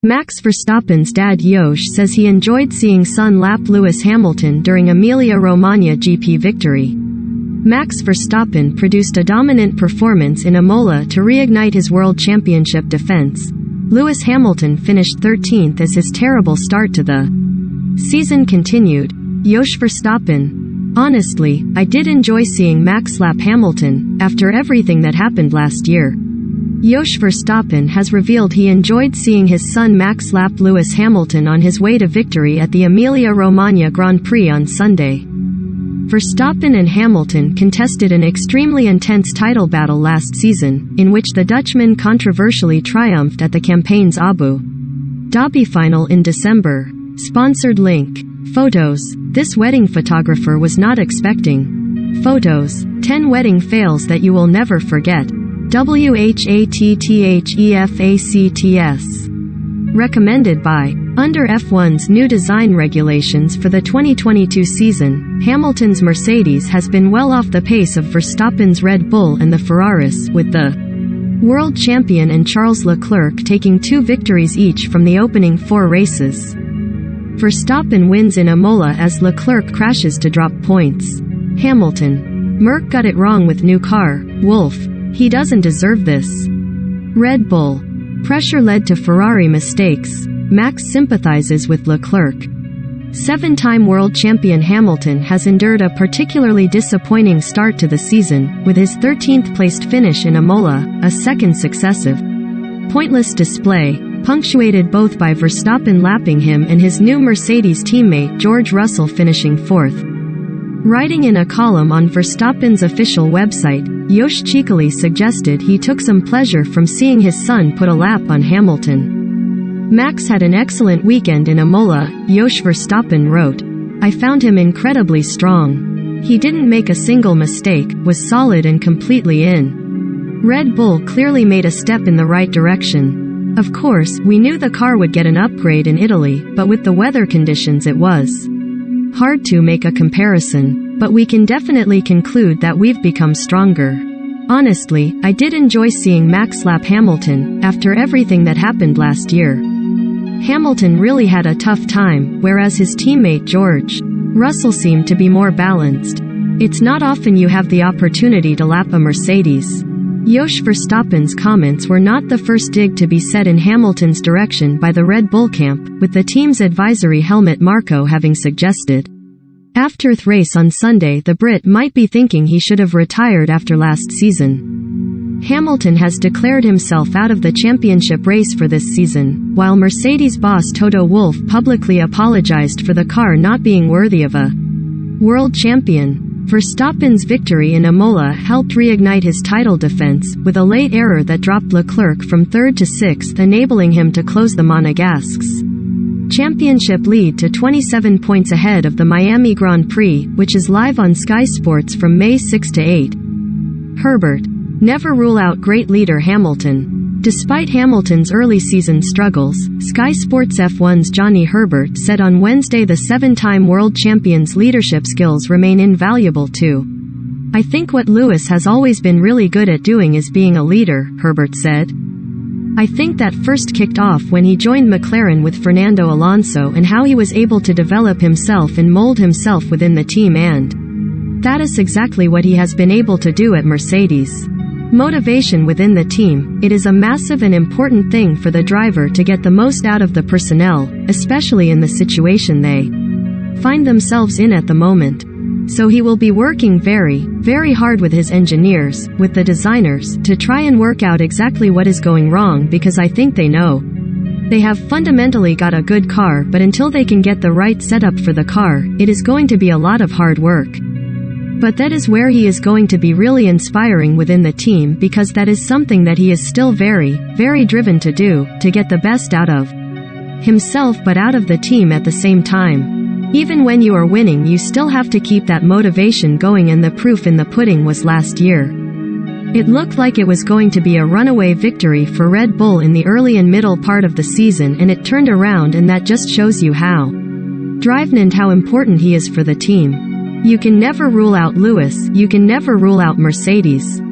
Max Verstappen's dad Josh says he enjoyed seeing son lap Lewis Hamilton during Emilia Romagna GP victory. Max Verstappen produced a dominant performance in Imola to reignite his World Championship defense. Lewis Hamilton finished 13th as his terrible start to the season continued. Josh Verstappen: "Honestly, I did enjoy seeing Max lap Hamilton, after everything that happened last year." Josh Verstappen has revealed he enjoyed seeing his son Max lap Lewis Hamilton on his way to victory at the Emilia Romagna Grand Prix on Sunday. Verstappen and Hamilton contested an extremely intense title battle last season, in which the Dutchman controversially triumphed at the campaign's Abu Dhabi final in December. Sponsored link. Photos. This wedding photographer was not expecting. Photos. 10 wedding fails that you will never forget. WHATTHEFACTS. Recommended by. Under F1's new design regulations for the 2022 season, Hamilton's Mercedes has been well off the pace of Verstappen's Red Bull and the Ferraris, with the world champion and Charles Leclerc taking 2 victories each from the opening 4 races. Verstappen wins in Imola as Leclerc crashes to drop points. Hamilton: "Merc got it wrong with new car, Wolf. He doesn't deserve this." Red Bull: "Pressure led to Ferrari mistakes. Max sympathizes with Leclerc." 7-time world champion Hamilton has endured a particularly disappointing start to the season, with his 13th placed finish in Imola, a second successive pointless display, punctuated both by Verstappen lapping him and his new Mercedes teammate George Russell finishing 4th. Writing in a column on Verstappen's official website, Josh cheekily suggested he took some pleasure from seeing his son put a lap on Hamilton. "Max had an excellent weekend in Imola," Josh Verstappen wrote. "I found him incredibly strong. He didn't make a single mistake, was solid and completely in." Red Bull clearly made a step in the right direction. Of course, we knew the car would get an upgrade in Italy, but with the weather conditions it was hard to make a comparison, but we can definitely conclude that we've become stronger. Honestly, I did enjoy seeing Max lap Hamilton, after everything that happened last year. Hamilton really had a tough time, whereas his teammate George Russell seemed to be more balanced. It's not often you have the opportunity to lap a Mercedes. Josh Verstappen's comments were not the first dig to be said in Hamilton's direction by the Red Bull camp, with the team's advisory Helmut Marko having suggested after the race on Sunday the Brit might be thinking he should have retired after last season. Hamilton has declared himself out of the championship race for this season, while Mercedes boss Toto Wolff publicly apologized for the car not being worthy of a world champion. Verstappen's victory in Imola helped reignite his title defense, with a late error that dropped Leclerc from 3rd to 6th, enabling him to close the Monegasque's championship lead to 27 points ahead of the Miami Grand Prix, which is live on Sky Sports from May 6 to 8. Herbert: "Never rule out great leader Hamilton." Despite Hamilton's early season struggles, Sky Sports F1's Johnny Herbert said on Wednesday the 7-time world champion's leadership skills remain invaluable too. "I think what Lewis has always been really good at doing is being a leader," Herbert said. "I think that first kicked off when he joined McLaren with Fernando Alonso and how he was able to develop himself and mold himself within the team, and that is exactly what he has been able to do at Mercedes." Motivation within the team: "It is a massive and important thing for the driver to get the most out of the personnel, especially in the situation they find themselves in at the moment. So he will be working very, very hard with his engineers, with the designers, to try and work out exactly what is going wrong, because I think they know. They have fundamentally got a good car, but until they can get the right setup for the car, it is going to be a lot of hard work. But that is where he is going to be really inspiring within the team, because that is something that he is still very, very driven to do, to get the best out of himself but out of the team at the same time. Even when you are winning you still have to keep that motivation going, and the proof in the pudding was last year. It looked like it was going to be a runaway victory for Red Bull in the early and middle part of the season, and it turned around, and that just shows you how driven and how important he is for the team. You can never rule out Lewis, you can never rule out Mercedes.